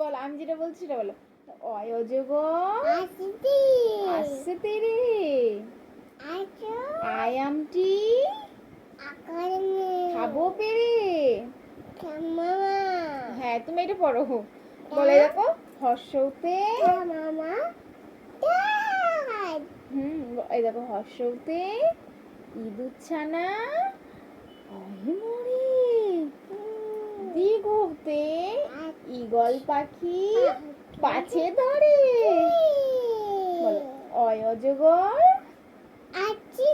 বলো, আমি যেটা বলছি সেটা বলো। অয় অজগর আসছে তেরে, আয়ামটি খাবো পেরে। হ্যাঁ, তুমি এটা পড়ো। বলে দেখো, হর্ষতে এই দেখো, হর্ষতে ইঁদুরছানা হয় মরে, দীর্ঘতে ঈগল পাখি পাছে ধরে। বলো, অয় অজগর আসছে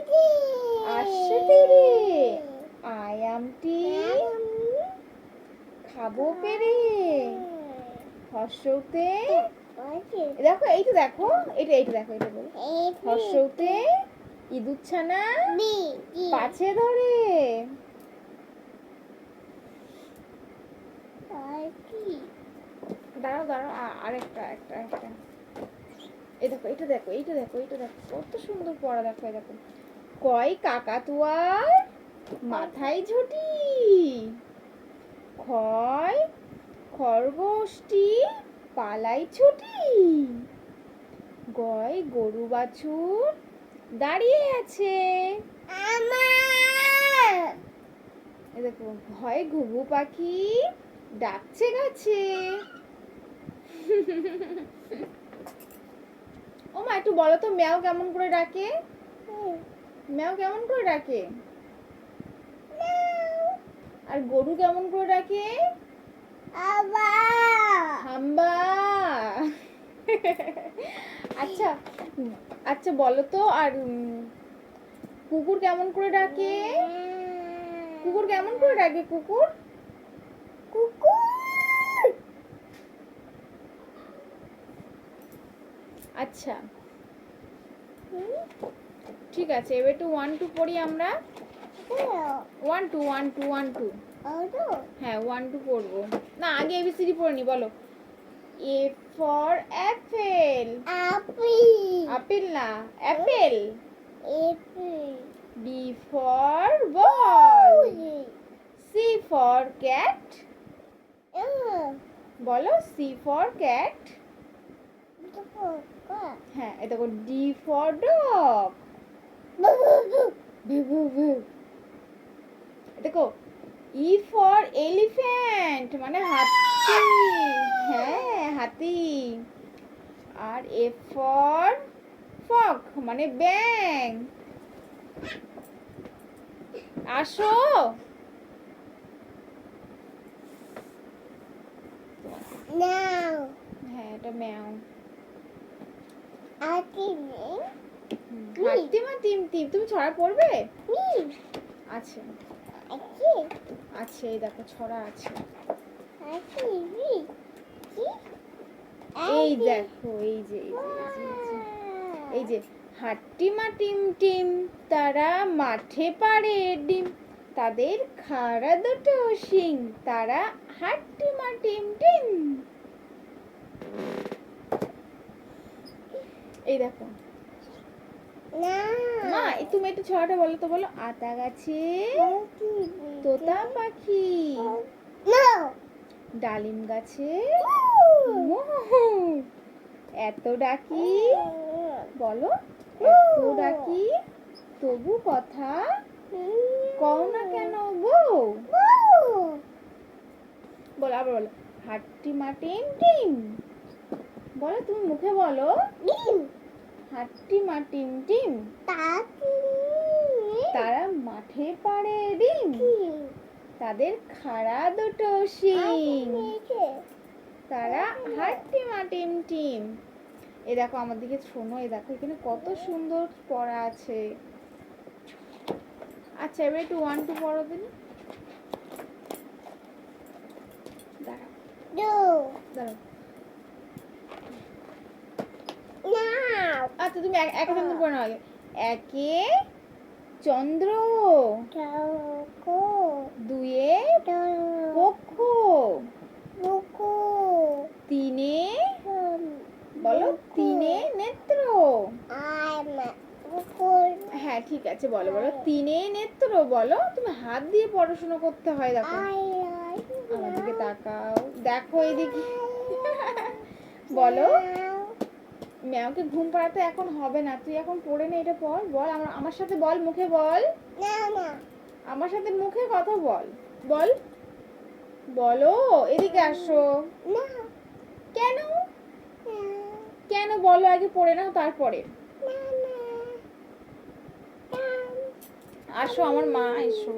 তেরে, আয়ামটি খাবো পেরে। হর্ষতে দেখো, এইটা দেখো, এইটা দেখো, এটা বলো। হর্ষতে ইঁদুরছানা পাছে ধরে। দাঁড়াও দাঁড়াও, আরেকটা একটা একটা এই দেখো, এটা দেখো, এইটা দেখো, এইটা দেখো, কত সুন্দর পড়া। দেখো, এই দেখো, কয় কাকাতুয়ার মাথায় ঝুঁটি, ক্ষয় খরগোশটি পালাই ছুটি, গয় গরু বাছুর দাঁড়িয়ে আছে। এই দেখো, ভয় ঘুঘু পাখি ডাকছে গাছে। ও মা, একটু বলো তো, ম্যাও কেমন করে ডাকে? ম্যাও কেমন করে ডাকে? আর গরু কেমন করে ডাকে? হাম্বা। আচ্ছা আচ্ছা, বলো তো, আর কুকুর কেমন করে ডাকে? কুকুর কেমন করে ডাকে? কুকুর আচ্ছা, ঠিক আছে, এবার একটু 1 2 পড়ি আমরা। 1 2 1 2 1 2। হ্যাঁ, 1 2 পড়বো না, আগে এবিসিডি পড়ে নি। বলো, এ ফর অ্যাপেল, আপেল না, apple. B for ball, C for cat. বলো, সি ফর ক্যাট। হ্যাঁ, এটা দেখো, ডি ফর ডগ। দেখো, ই ফর এলিফ্যান্ট মানে হাতি। হ্যাঁ, হাতি। আর এফ ফর ফক মানে ব্যাং। আসো। হ্যাঁ, এটা ম্যাও। হাতিমা টিম টিম। তুমি ছড়া পড়বে? আছে আছে, এই দেখো, ছড়া আছে। এই দেখো, এই যে এই যে হাট্টিমা টিম টিম, তারা মাঠে পাড়ে ডিম, তাদের খাড়া দুটো শিং, তারা হাট্টিমা টিম টিম। এই দেখো মা, তুমি একটু ছড়াটা বলো তো। বলো, আতা গাছে তোতা পাখি, ডালিম গাছে মোর, এত ডাকি। বলো, এত ডাকি তবু কথা কও না কেন গো। বলো, আবার বলো, হাট্টিমা টিম টিম। বলো, তুমি মুখে বলো, হাট্টিমা টিম টিম, তারা মাঠে পাড়ে ডিম, তাদের খাড়া দুটো শিং, তারা হাট্টিমা টিম টিম। এই দেখো, আমার দিকে শোনো, এই দেখো, এখানে কত সুন্দর পড়া আছে। আচ্ছা, এবার একটু 1 2 পড়ো দিন। দাঁড়াও। আচ্ছা, তুমি এক চন্দ্র পড়ো না আগে। একে চন্দ্র, দুয়ে পক্ষ, তিনে বলো, তিনে নেত্র। হ্যাঁ, ঠিক আছে, বলো বলো, তিনে নেত্র। বলো, তুমি হাত দিয়ে পড়াশোনা করতে হয়। দেখো, আমার দিকে তাকাও। দেখো এদিকে বলো ম্যাওকে ঘুম পাড়াতে এখন হবে না, তুই এখন পড়ে নে, এটা পড়, বল আমার সাথে বল, মুখে বল, আমার সাথে মুখে কথা বল, বল বলো, এদিকে আসো। কেন কেন বলো, আগে পড়ে নাও তারপরে আসো আমার মা, এসো।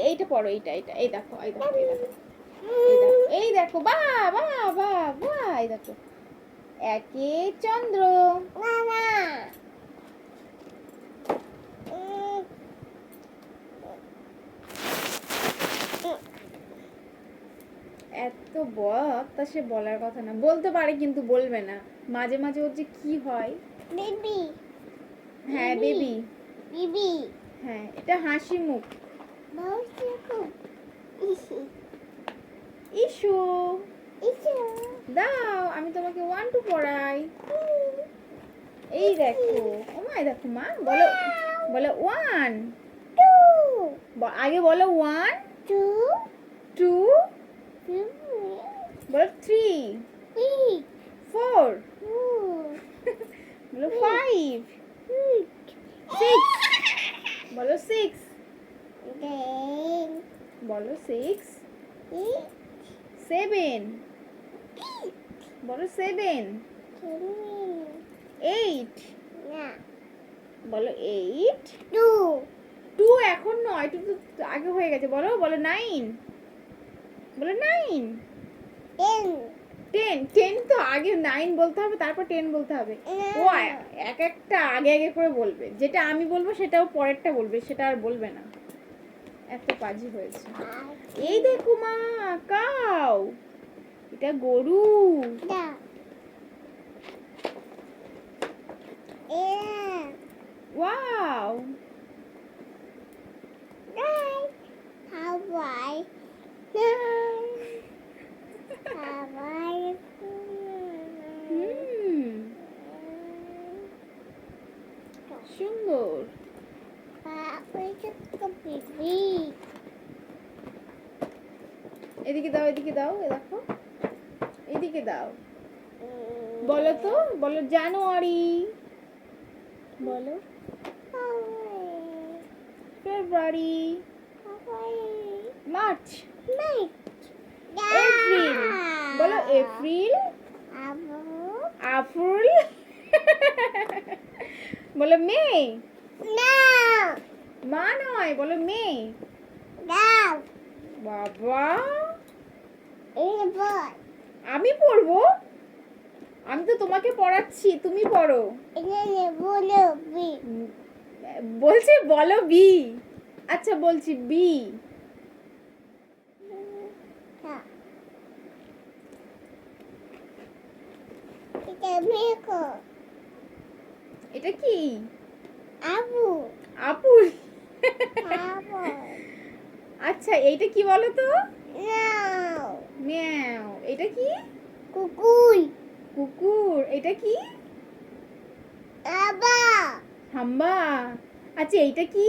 এইটা পড়ো, এইটা এইটা, এই দেখো এই দেখো এই দেখো এই দেখো, বা বা বা বা, এই দেখো একে চন্দ্র। এত বক তা সে বলার কথা না, বলতে পারে কিন্তু বলবে না, মাঝে মাঝে ওর যে কি হয়। বেবি, হ্যাঁ বেবি, বেবি, হ্যাঁ এটা হাসি মুখ। ইস্যু দাও, আমি তোমাকে 1 2 পড়াই। এই দেখো, ও মা, দেখো মা, বলো বলো 1, আগে বলো 1 2, বলো 3 4, বলো 5 6, বলো 6, বলো 6 7, বলো 7 8, বলো 8 2 এখন নয়, 2 তো আগে হয়ে গেছে, বলো বলো 9, বলো 9 10 10 তো আগে 9 বলতে হবে, তারপর 10 বলতে হবে। ও এক একটা আগে আগে করে বলবে, যেটা আমি বলবো সেটাও পরেরটা বলবে, সেটা আর বলবে না, এত পাজি হয়েছে। এই দেখো মা, কাউ, এটা গরু। ওয়াও, সুন্দর। এদিকে দাও, এদিকে দাও, এ দেখো এদিকে দাও, বলো তো, বলো জানুয়ারি, বলো ফেব্রুয়ারি, মার্চ, এপ্রিল, বলো এপ্রিল, এপ্রিল, বলো মে, মা নয়, বলো মে, বাবা আমি পড়বো, আমি তো তোমাকে পড়াচ্ছি, তুমি পড়ো। বলছি বলো বি, আচ্ছা বলছি বি, এটা কি? আপুল। আচ্ছা এইটা কি বলো তো? ম্যাও। এটা কি? কুকুর। এটা কি? হাম্বা। আচ্ছা এইটা কি?